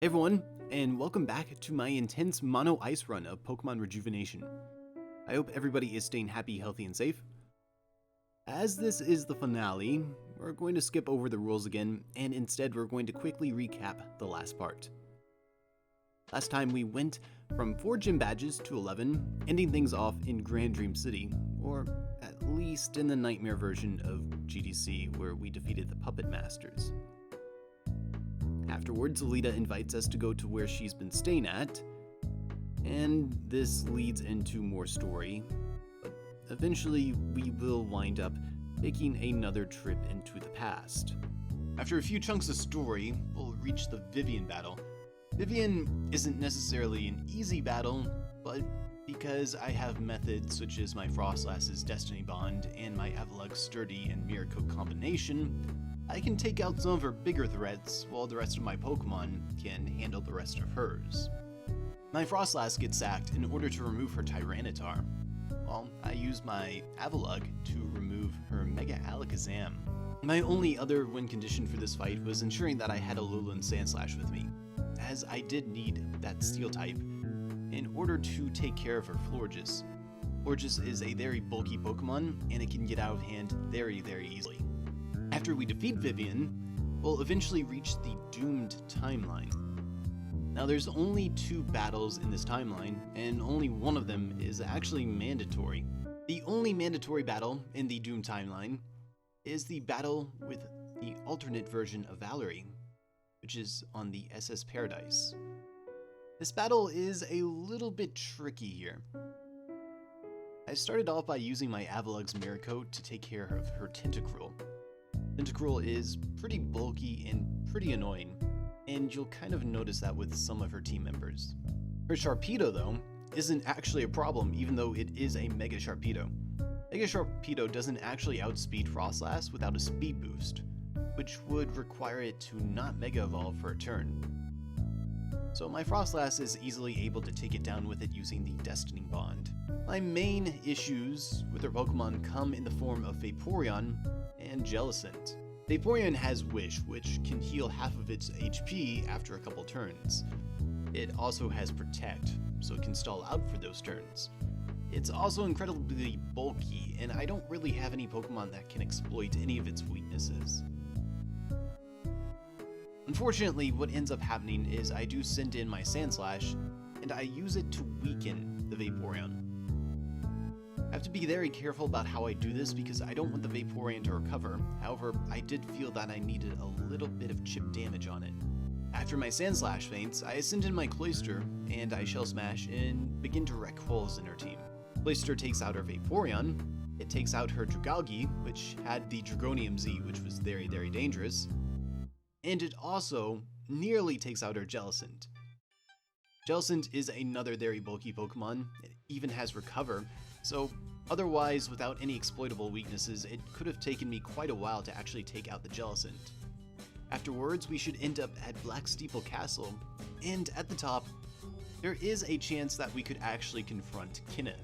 Hey everyone, and welcome back to my intense mono ice run of Pokémon Rejuvenation. I hope everybody is staying happy, healthy, and safe. As this is the finale, we're going to skip over the rules again, and instead we're going to quickly recap the last part. Last time we went from 4 gym badges to 11, ending things off in Grand Dream City, or at least in the nightmare version of GDC where we defeated the Puppet Masters. Afterwards, Alita invites us to go to where she's been staying at, and this leads into more story, but eventually we will wind up taking another trip into the past. After a few chunks of story, we'll reach the Vivian battle. Vivian isn't necessarily an easy battle, but because I have methods such as my Frostlass's Destiny Bond and my Avalug's Sturdy and Mirror Coat combination, I can take out some of her bigger threats, while the rest of my Pokemon can handle the rest of hers. My Frostlass gets sacked in order to remove her Tyranitar, while I use my Avalugg to remove her Mega Alakazam. My only other win condition for this fight was ensuring that I had a Alolan Sandslash with me, as I did need that Steel type in order to take care of her Florges. Florges is a very bulky Pokemon, and it can get out of hand very easily. After we defeat Vivian, we'll eventually reach the Doomed timeline. Now there's only 2 battles in this timeline, and only one of them is actually mandatory. The only mandatory battle in the Doomed timeline is the battle with the alternate version of Valerie, which is on the SS Paradise. This battle is a little bit tricky here. I started off by using my Avalug's Mirror Coat to take care of her Tentacruel. Tentacruel is pretty bulky and pretty annoying, and you'll kind of notice that with some of her team members. Her Sharpedo, though, isn't actually a problem, even though it is a Mega Sharpedo. Mega Sharpedo doesn't actually outspeed Frostlass without a speed boost, which would require it to not Mega Evolve for a turn. So my Frostlass is easily able to take it down with it using the Destiny Bond. My main issues with her Pokemon come in the form of Vaporeon and Jellicent. Vaporeon has Wish, which can heal half of its HP after a couple turns. It also has Protect, so it can stall out for those turns. It's also incredibly bulky, and I don't really have any Pokemon that can exploit any of its weaknesses. Unfortunately, what ends up happening is I do send in my Sandslash, and I use it to weaken the Vaporeon. I have to be very careful about how I do this because I don't want the Vaporeon to recover. However, I did feel that I needed a little bit of chip damage on it. After my Sandslash faints, I send in my Cloyster, and I Shell Smash and begin to wreck holes in her team. Cloyster takes out her Vaporeon, it takes out her Dragalge, which had the Dragonium Z, which was very dangerous, and it also nearly takes out her Jellicent. Jellicent is another very bulky Pokemon. It even has Recover, so otherwise, without any exploitable weaknesses, it could have taken me quite a while to actually take out the Jellicent. Afterwards, we should end up at Black Steeple Castle, and at the top, there is a chance that we could actually confront Kenneth.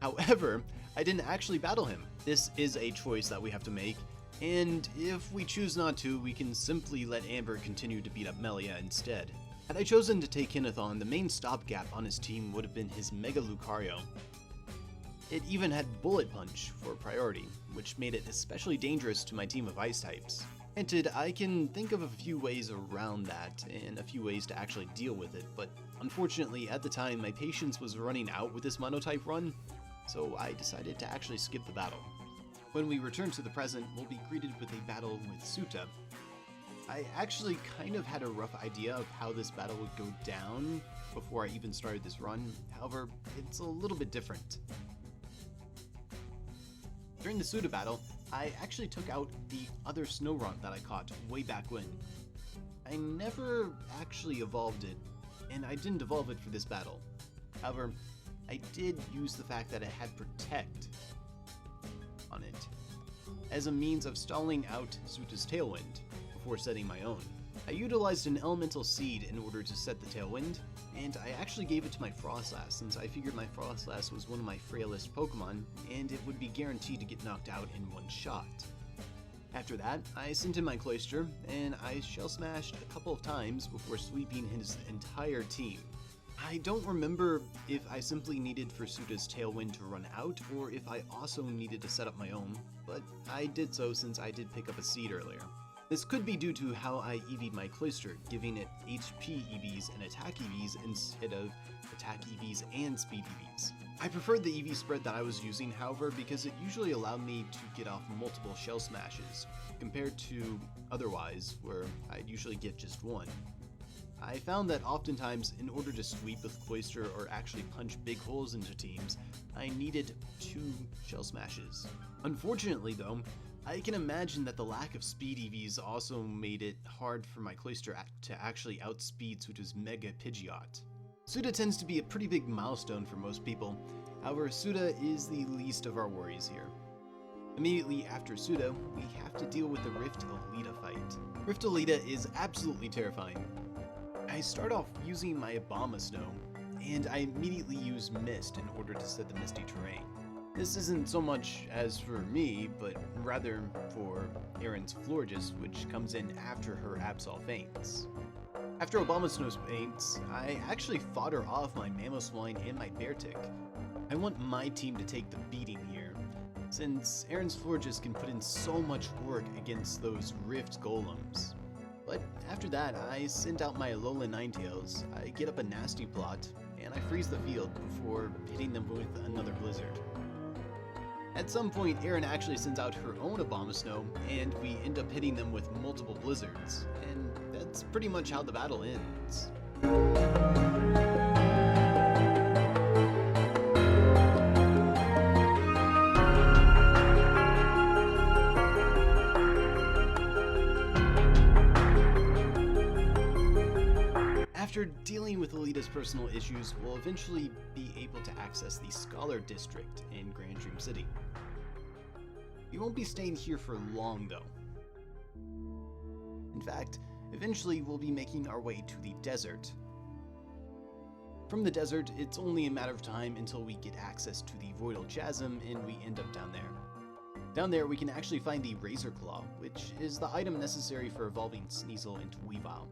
However, I didn't actually battle him. This is a choice that we have to make, and if we choose not to, we can simply let Amber continue to beat up Melia instead. Had I chosen to take Kenneth on, the main stopgap on his team would have been his Mega Lucario. It even had Bullet Punch for priority, which made it especially dangerous to my team of Ice types. Granted, I can think of a few ways around that, and a few ways to actually deal with it, but unfortunately at the time my patience was running out with this Monotype run, so I decided to actually skip the battle. When we return to the present, we'll be greeted with a battle with Suta. I actually kind of had a rough idea of how this battle would go down before I even started this run, however, it's a little bit different. During the Suta battle, I actually took out the other Snorunt that I caught way back when. I never actually evolved it, and I didn't evolve it for this battle. However, I did use the fact that it had Protect on it as a means of stalling out Suta's Tailwind before setting my own. I utilized an Elemental Seed in order to set the Tailwind, and I actually gave it to my Frostlass since I figured my Frostlass was one of my frailest Pokemon, and it would be guaranteed to get knocked out in one shot. After that, I sent in my Cloister, and I shell smashed a couple of times before sweeping his entire team. I don't remember if I simply needed for Suta's Tailwind to run out, or if I also needed to set up my own, but I did so since I did pick up a seed earlier. This could be due to how I EV'd my Cloister, giving it HP EVs and attack EVs instead of attack EVs and speed EVs. I preferred the EV spread that I was using, however, because it usually allowed me to get off multiple shell smashes, compared to otherwise, where I'd usually get just one. I found that oftentimes, in order to sweep with Cloister or actually punch big holes into teams, I needed 2 shell smashes. Unfortunately though, I can imagine that the lack of speed EVs also made it hard for my Cloister to actually outspeed Suta's Mega Pidgeot. Suda tends to be a pretty big milestone for most people, however Suda is the least of our worries here. Immediately after Suda, we have to deal with the Rift Alita fight. Rift Alita is absolutely terrifying. I start off using my Abomasnow, and I immediately use Mist in order to set the misty terrain. This isn't so much as for me, but rather for Erin's Florges, which comes in after her Absol faints. After Abomasnow's faints, I actually fodder off my Mamoswine and my Beartic. I want my team to take the beating here, since Erin's Florges can put in so much work against those Rift Golems. But after that, I send out my Alolan Ninetales, I get up a nasty plot, and I freeze the field before hitting them with another Blizzard. At some point, Erin actually sends out her own Abomasnow, and we end up hitting them with multiple Blizzards, and that's pretty much how the battle ends. After dealing with Alita's personal issues, we'll eventually be able to access the Scholar District in Grand Dream City. We won't be staying here for long though. In fact, eventually we'll be making our way to the desert. From the desert, it's only a matter of time until we get access to the Voidal Chasm and we end up down there. Down there we can actually find the Razor Claw, which is the item necessary for evolving Sneasel into Weavile.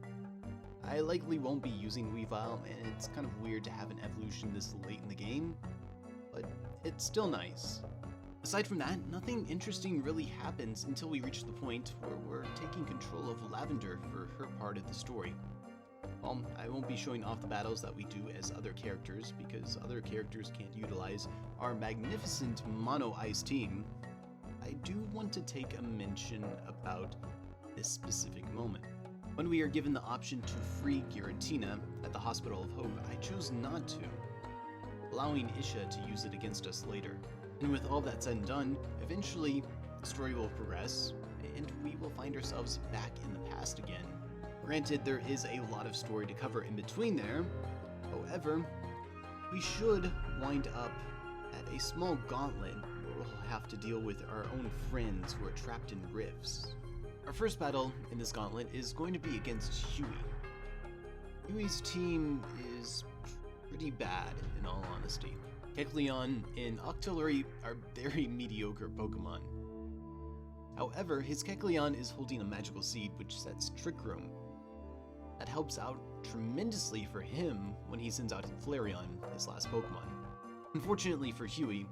I likely won't be using Weavile, and it's kind of weird to have an evolution this late in the game, but it's still nice. Aside from that, nothing interesting really happens until we reach the point where we're taking control of Lavender for her part of the story. Well, I won't be showing off the battles that we do as other characters, because other characters can't utilize our magnificent Mono Ice team. I do want to take a mention about this specific moment. When we are given the option to free Giratina at the Hospital of Hope, I chose not to, allowing Isha to use it against us later. And with all that said and done, eventually the story will progress, and we will find ourselves back in the past again. Granted, there is a lot of story to cover in between there, however, we should wind up at a small gauntlet where we'll have to deal with our own friends who are trapped in rifts. Our first battle in this gauntlet is going to be against Huey. Huey's team is pretty bad, in all honesty. Kecleon and Octillery are very mediocre Pokemon. However, his Kecleon is holding a magical seed which sets Trick Room. That helps out tremendously for him when he sends out Flareon, his last Pokemon. Unfortunately for Huey,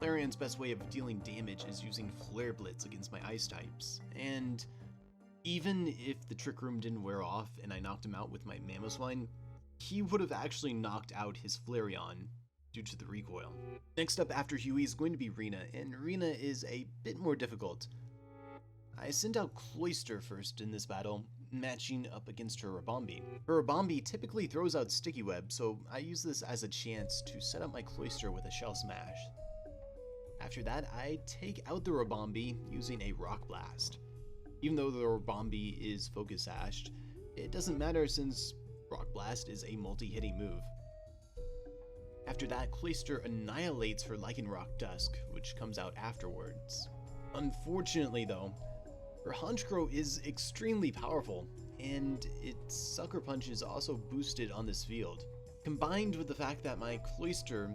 Flareon's best way of dealing damage is using Flare Blitz against my Ice types, and even if the Trick Room didn't wear off and I knocked him out with my Mamoswine, he would have actually knocked out his Flareon due to the recoil. Next up after Huey is going to be Rena, and Rena is a bit more difficult. I sent out Cloister first in this battle, matching up against her Rabombi. Her Rabombi typically throws out Sticky Web, so I use this as a chance to set up my Cloister with a Shell Smash. After that, I take out the Rabombi using a Rock Blast. Even though the Rabombi is Focus Sashed, it doesn't matter since Rock Blast is a multi-hitting move. After that, Cloister annihilates her Lycanroc Dusk, which comes out afterwards. Unfortunately though, her Honchkrow is extremely powerful, and its Sucker Punch is also boosted on this field. Combined with the fact that my Cloister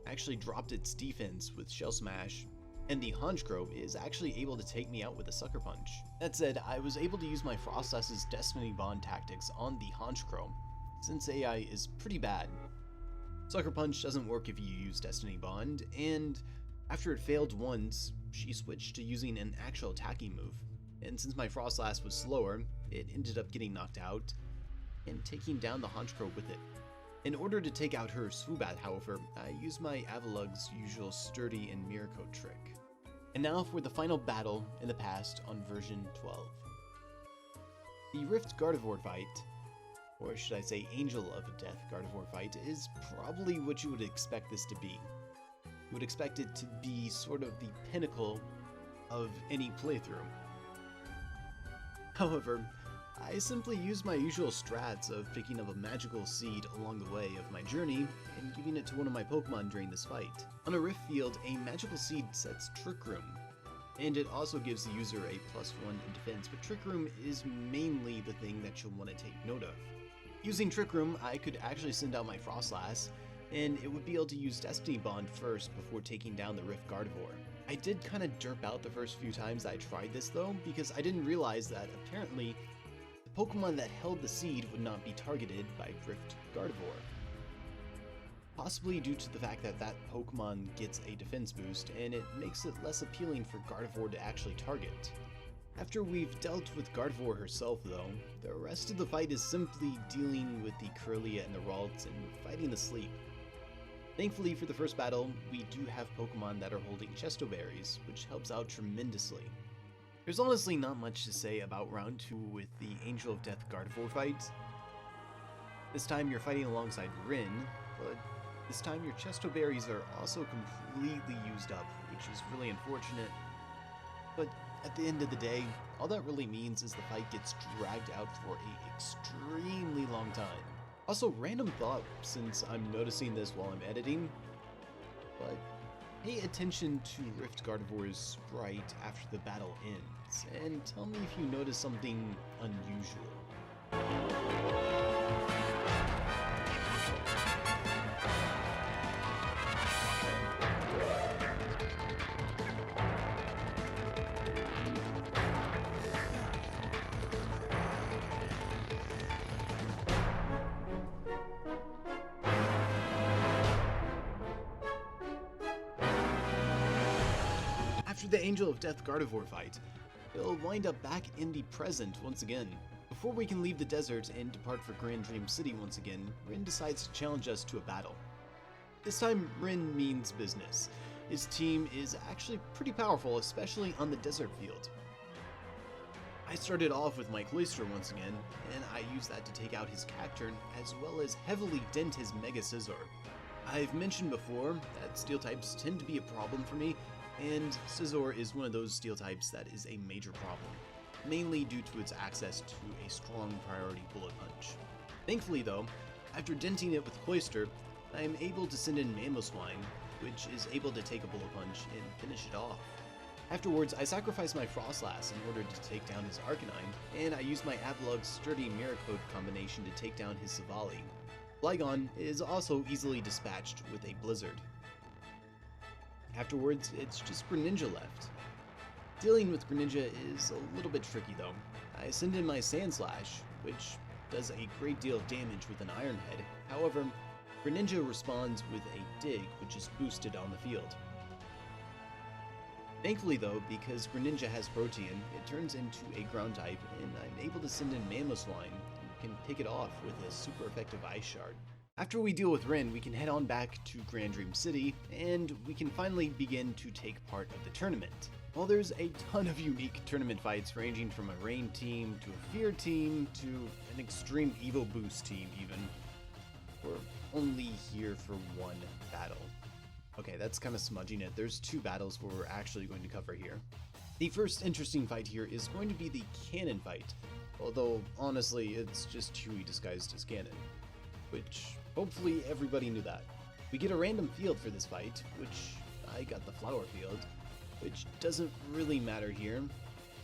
actually dropped its defense with Shell Smash, and the Honchkrow is actually able to take me out with a Sucker Punch. That said, I was able to use my Frostlass's Destiny Bond tactics on the Honchkrow, since AI is pretty bad. Sucker Punch doesn't work if you use Destiny Bond, and after it failed once, she switched to using an actual attacking move. And since my Frostlass was slower, it ended up getting knocked out and taking down the Honchkrow with it. In order to take out her Swoobat, however, I used my Avalug's usual Sturdy and Mirror Coat trick. And now for the final battle in the past on version 12. The Rift Gardevoir fight, or should I say Angel of Death Gardevoir fight, is probably what you would expect this to be. You would expect it to be sort of the pinnacle of any playthrough. However, I simply used my usual strats of picking up a magical seed along the way of my journey and giving it to one of my Pokemon during this fight. On a Rift field, a magical seed sets Trick Room, and it also gives the user a +1 in defense, but Trick Room is mainly the thing that you'll want to take note of. Using Trick Room, I could actually send out my Frostlass, and it would be able to use Destiny Bond first before taking down the Rift Gardevoir. I did kind of derp out the first few times I tried this though, because I didn't realize that apparently the Pokemon that held the seed would not be targeted by Rift Gardevoir. Possibly due to the fact that that Pokemon gets a defense boost, and it makes it less appealing for Gardevoir to actually target. After we've dealt with Gardevoir herself though, the rest of the fight is simply dealing with the Kirlia and the Ralts and fighting the Sleep. Thankfully for the first battle, we do have Pokemon that are holding Chesto Berries, which helps out tremendously. There's honestly not much to say about round 2 with the Angel of Death Gardevoir fight. This time you're fighting alongside Rin, but this time your Chesto Berries are also completely used up, which is really unfortunate. But at the end of the day, all that really means is the fight gets dragged out for an extremely long time. Also, random thought, since I'm noticing this while I'm editing, but pay attention to Rift Gardevoir's sprite after the battle ends, and tell me if you notice something unusual. After the Angel of Death Gardevoir fight, we'll wind up back in the present once again. Before we can leave the desert and depart for Grand Dream City once again, Rin decides to challenge us to a battle. This time, Rin means business. His team is actually pretty powerful, especially on the desert field. I started off with my Cloyster once again, and I used that to take out his Cacturn, as well as heavily dent his Mega Scizor. I've mentioned before that steel types tend to be a problem for me, and Scizor is one of those steel types that is a major problem, mainly due to its access to a strong priority Bullet Punch. Thankfully though, after denting it with Cloyster, I am able to send in Mamoswine, which is able to take a Bullet Punch and finish it off. Afterwards, I sacrifice my Frostlass in order to take down his Arcanine, and I use my Avalug's Sturdy Mirror Coat combination to take down his Savali. Flygon is also easily dispatched with a Blizzard. Afterwards, it's just Greninja left. Dealing with Greninja is a little bit tricky though. I send in my Sandslash, which does a great deal of damage with an Iron Head. However, Greninja responds with a Dig, which is boosted on the field. Thankfully though, because Greninja has Protean, it turns into a Ground type, and I'm able to send in Mamoswine, and can pick it off with a super effective Ice Shard. After we deal with Rin, we can head on back to Grand Dream City, and we can finally begin to take part of the tournament. While there's a ton of unique tournament fights ranging from a Rain team to a Fear team to an Extreme Evo Boost team even, we're only here for one battle. Okay, that's kind of smudging it. There's 2 battles we're actually going to cover here. The first interesting fight here is going to be the Cannon fight, although honestly it's just Chewy disguised as Cannon, which hopefully everybody knew that. We get a random field for this fight, which I got the Flower Field, which doesn't really matter here.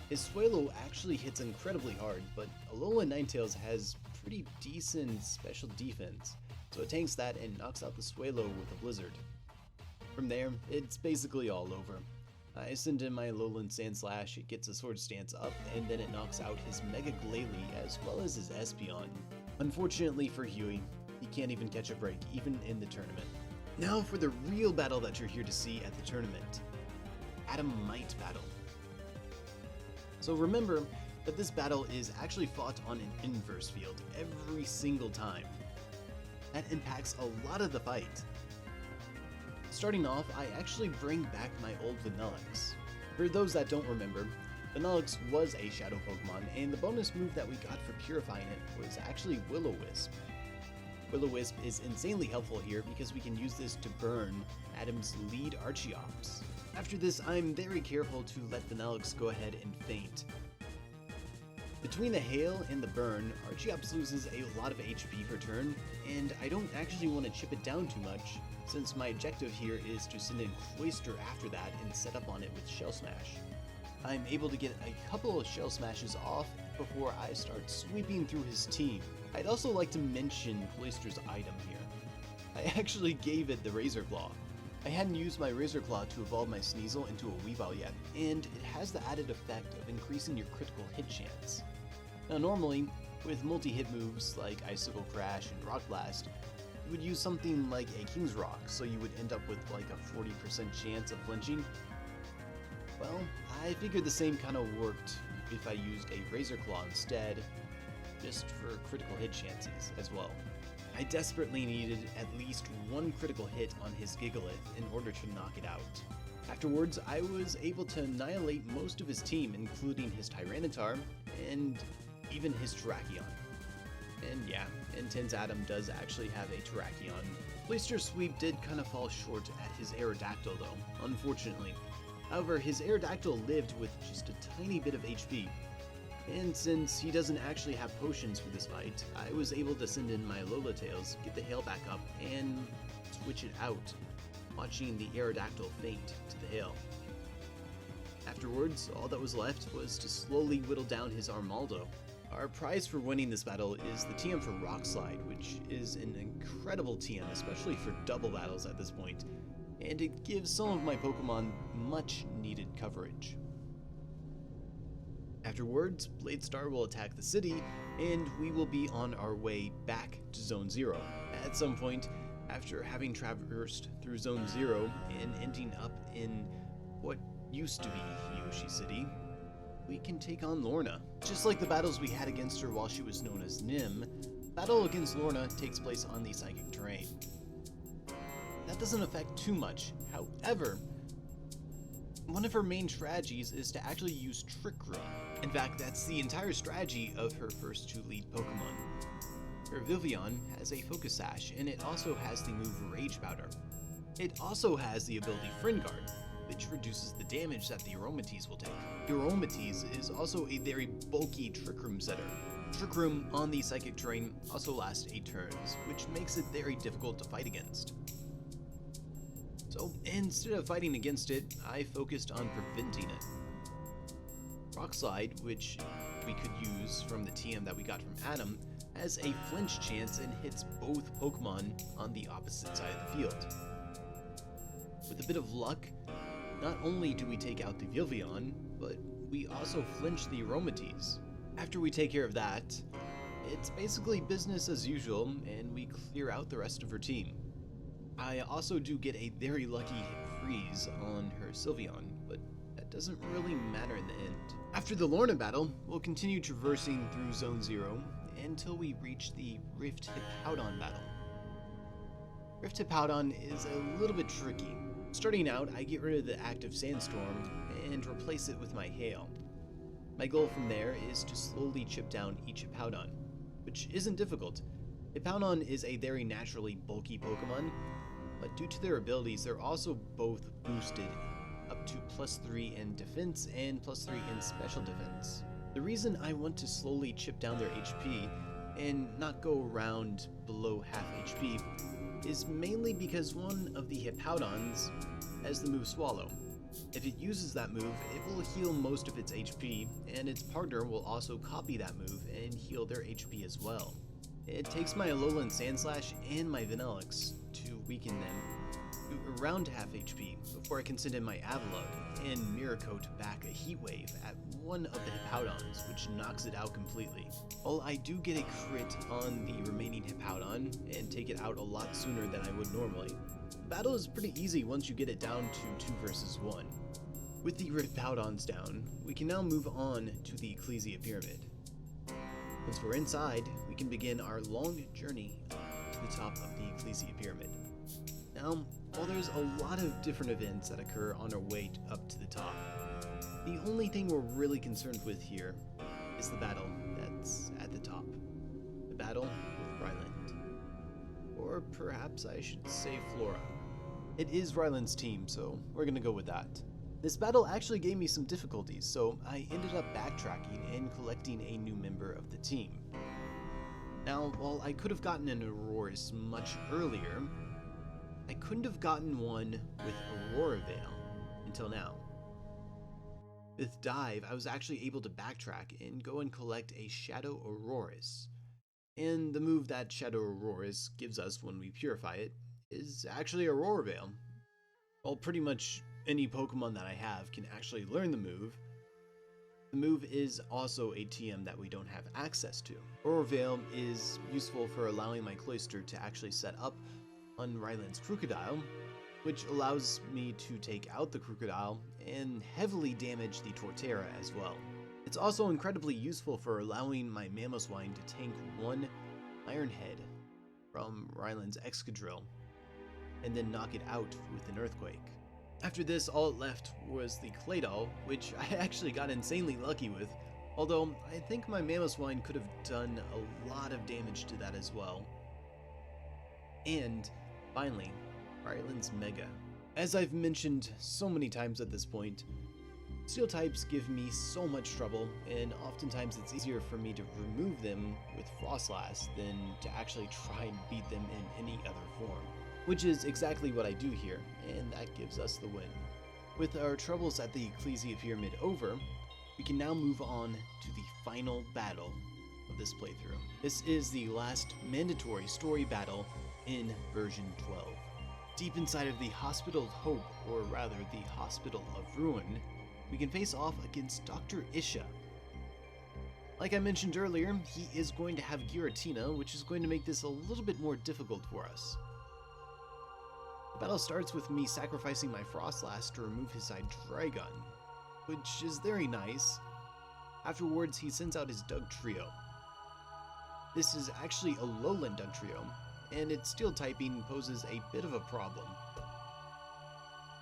His Swallow actually hits incredibly hard, but Alolan Ninetales has pretty decent special defense, so it tanks that and knocks out the Swallow with a Blizzard. From there, it's basically all over. I send in my Alolan Sandslash, it gets a Sword Stance up, and then it knocks out his Mega Glalie as well as his Espeon. Unfortunately for Huey, he can't even catch a break, even in the tournament. Now for the real battle that you're here to see at the tournament. Adamite battle. So remember that this battle is actually fought on an inverse field every single time. That impacts a lot of the fight. Starting off, I actually bring back my old Vanillite. For those that don't remember, Vanillite was a Shadow Pokemon, and the bonus move that we got for purifying it was actually Will-O-Wisp. Will-O-Wisp is insanely helpful here because we can use this to burn Adam's lead Archeops. After this, I'm very careful to let Vanillite go ahead and faint. Between the hail and the burn, Archeops loses a lot of HP per turn, and I don't actually want to chip it down too much, since my objective here is to send in Cloyster after that and set up on it with Shell Smash. I'm able to get a couple of Shell Smashes off before I start sweeping through his team. I'd also like to mention Cloyster's item here. I actually gave it the Razor Claw. I hadn't used my Razor Claw to evolve my Sneasel into a Weavile yet, and it has the added effect of increasing your critical hit chance. Now normally, with multi-hit moves like Icicle Crash and Rock Blast, you would use something like a King's Rock, so you would end up with like a 40% chance of flinching. Well, I figured the same kind of worked if I used a Razor Claw instead, just for critical hit chances as well. I desperately needed at least one critical hit on his Gigalith in order to knock it out. Afterwards, I was able to annihilate most of his team, including his Tyranitar and even his Terrakion. And yeah, Intense Adam does actually have a Terrakion. Cloyster's sweep did kind of fall short at his Aerodactyl though, unfortunately. However, his Aerodactyl lived with just a tiny bit of HP. And since he doesn't actually have potions for this fight, I was able to send in my Alola Tails, get the hail back up, and switch it out, watching the Aerodactyl faint to the hail. Afterwards, all that was left was to slowly whittle down his Armaldo. Our prize for winning this battle is the TM for Rock Slide, which is an incredible TM, especially for double battles at this point, and it gives some of my Pokemon much needed coverage. Afterwards, Bladestar will attack the city, and we will be on our way back to Zone 0. At some point, after having traversed through Zone 0 and ending up in what used to be Hiyoshi City, we can take on Lorna. Just like the battles we had against her while she was known as Nim, battle against Lorna takes place on the psychic terrain. That doesn't affect too much, however, one of her main strategies is to actually use Trick Room. In fact, that's the entire strategy of her first two lead Pokemon. Her Vivillon has a Focus Sash, and it also has the move Rage Powder. It also has the ability Friend Guard, which reduces the damage that the Aromatisse will take. The Aromatisse is also a very bulky Trick Room setter. Trick Room on the psychic terrain also lasts 8 turns, which makes it very difficult to fight against. So instead of fighting against it, I focused on preventing it. Rock Slide, which we could use from the TM that we got from Adam, has a flinch chance and hits both Pokemon on the opposite side of the field. With a bit of luck, not only do we take out the Vivillon, but we also flinch the Aromatisse. After we take care of that, it's basically business as usual, and we clear out the rest of her team. I also do get a very lucky hit freeze on her Sylveon, but that doesn't really matter in the end. After the Lorna battle, we'll continue traversing through Zone 0 until we reach the Rift Hippowdon battle. Rift Hippowdon is a little bit tricky. Starting out, I get rid of the active Sandstorm and replace it with my Hail. My goal from there is to slowly chip down each Hippowdon, which isn't difficult. Hippowdon is a very naturally bulky Pokemon, but due to their abilities, they're also both boosted up to +3 in defense and +3 in special defense. The reason I want to slowly chip down their HP and not go around below half HP is mainly because one of the Hippowdons has the move Swallow. If it uses that move, it will heal most of its HP, and its partner will also copy that move and heal their HP as well. It takes my Alolan Sandslash and my Vanillite to weaken them, to around half HP before I can send in my Avalugg and Mirror Coat back a Heat Wave at one of the Hippowdons, which knocks it out completely. While I do get a crit on the remaining Hippowdon and take it out a lot sooner than I would normally, the battle is pretty easy once you get it down to 2 versus 1. With the Hippowdons down, we can now move on to the Ecclesia Pyramid. Once we're inside, we can begin our long journey to the top of the Ecclesia Pyramid. Now, while there's a lot of different events that occur on our way up to the top, the only thing we're really concerned with here is the battle that's at the top. The battle with Ryland. Or perhaps I should say Flora. It is Ryland's team, so we're gonna go with that. This battle actually gave me some difficulties, so I ended up backtracking and collecting a new member of the team. Now, while I could have gotten an Aurorus much earlier, I couldn't have gotten one with Aurora Veil until now. With Dive, I was actually able to backtrack and go and collect a Shadow Aurorus. And the move that Shadow Aurorus gives us when we purify it is actually Aurora Veil. Well, pretty much any Pokemon that I have can actually learn the move. The move is also a TM that we don't have access to. Aurora Veil is useful for allowing my Cloyster to actually set up on Ryland's Crocodile, which allows me to take out the Crocodile and heavily damage the Torterra as well. It's also incredibly useful for allowing my Mamoswine to tank one Iron Head from Ryland's Excadrill and then knock it out with an Earthquake. After this, all it left was the Claydol, which I actually got insanely lucky with, although I think my Mamoswine could have done a lot of damage to that as well. And finally, Ryland's Mega. As I've mentioned so many times at this point, Steel types give me so much trouble, and oftentimes it's easier for me to remove them with Frostlass than to actually try and beat them in any other form. Which is exactly what I do here, and that gives us the win. With our troubles at the Ecclesia Pyramid over, we can now move on to the final battle of this playthrough. This is the last mandatory story battle in version 12. Deep inside of the Hospital of Hope, or rather the Hospital of Ruin, we can face off against Dr. Isha. Like I mentioned earlier, he is going to have Giratina, which is going to make this a little bit more difficult for us. The battle starts with me sacrificing my Frostlass to remove his Hydreigon, which is very nice. Afterwards, he sends out his Dugtrio. This is actually a lowland Dugtrio, and its steel typing poses a bit of a problem.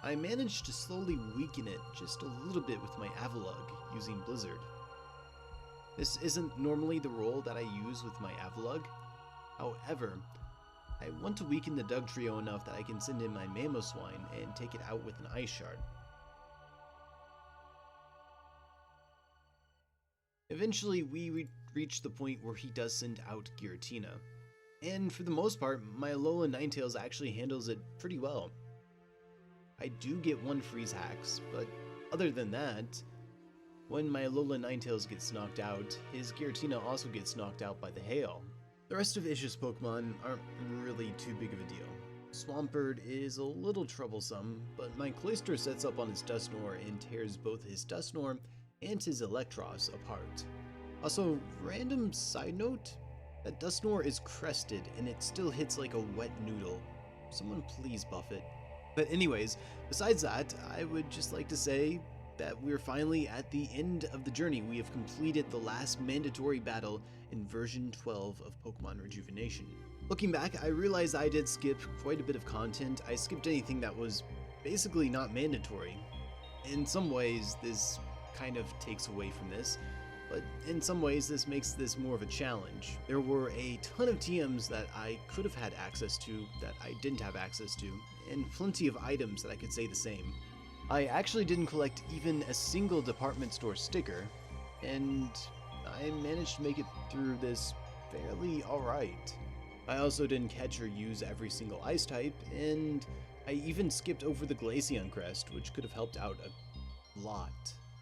I managed to slowly weaken it just a little bit with my Avalugg using Blizzard. This isn't normally the role that I use with my Avalugg. However, I want to weaken the Dugtrio enough that I can send in my Mamoswine and take it out with an Ice Shard. Eventually, we reach the point where he does send out Giratina, and for the most part, my Alola Ninetales actually handles it pretty well. I do get one Freeze Hacks, but other than that, when my Alola Ninetales gets knocked out, his Giratina also gets knocked out by the Hail. The rest of Isha's Pokemon aren't really too big of a deal. Swampert is a little troublesome, but my Cloyster sets up on his Dusknoir and tears both his Dusknoir and his Electros apart. Also, random side note, that Dusknoir is crested and it still hits like a wet noodle. Someone please buff it. But anyways, besides that, I would just like to say that we're finally at the end of the journey. We have completed the last mandatory battle in version 12 of Pokémon Rejuvenation. Looking back, I realized I did skip quite a bit of content. I skipped anything that was basically not mandatory. In some ways, this kind of takes away from this, but in some ways this makes this more of a challenge. There were a ton of TMs that I could have had access to that I didn't have access to, and plenty of items that I could say the same. I actually didn't collect even a single department store sticker, and I managed to make it through this fairly alright. I also didn't catch or use every single ice type, and I even skipped over the Glaceon crest, which could have helped out a lot.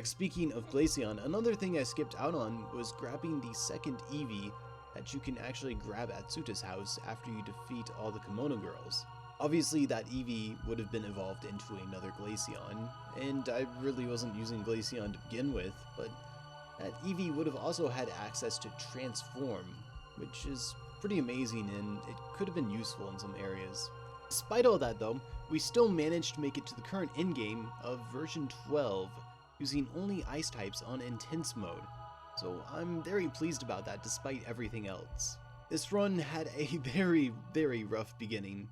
Speaking of Glaceon, another thing I skipped out on was grabbing the second Eevee that you can actually grab at Suta's house after you defeat all the Kimono girls. Obviously, that Eevee would have been evolved into another Glaceon, and I really wasn't using Glaceon to begin with, but that Eevee would have also had access to Transform, which is pretty amazing and it could have been useful in some areas. Despite all that though, we still managed to make it to the current endgame of version 12, using only Ice types on Intense mode, so I'm very pleased about that despite everything else. This run had a very rough beginning,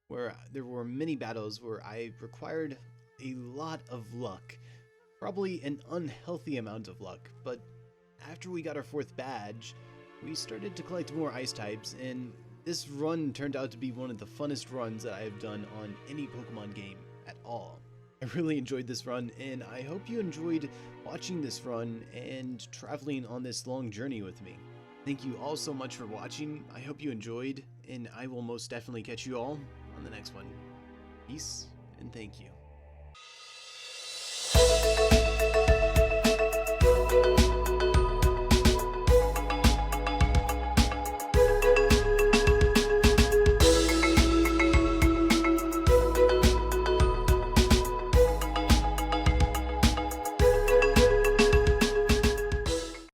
where there were many battles where I required a lot of luck, probably an unhealthy amount of luck, but after we got our 4th badge, we started to collect more Ice types, and this run turned out to be one of the funnest runs that I have done on any Pokemon game at all. I really enjoyed this run, and I hope you enjoyed watching this run and traveling on this long journey with me. Thank you all so much for watching. I hope you enjoyed, and I will most definitely catch you all on the next one. Peace, and thank you.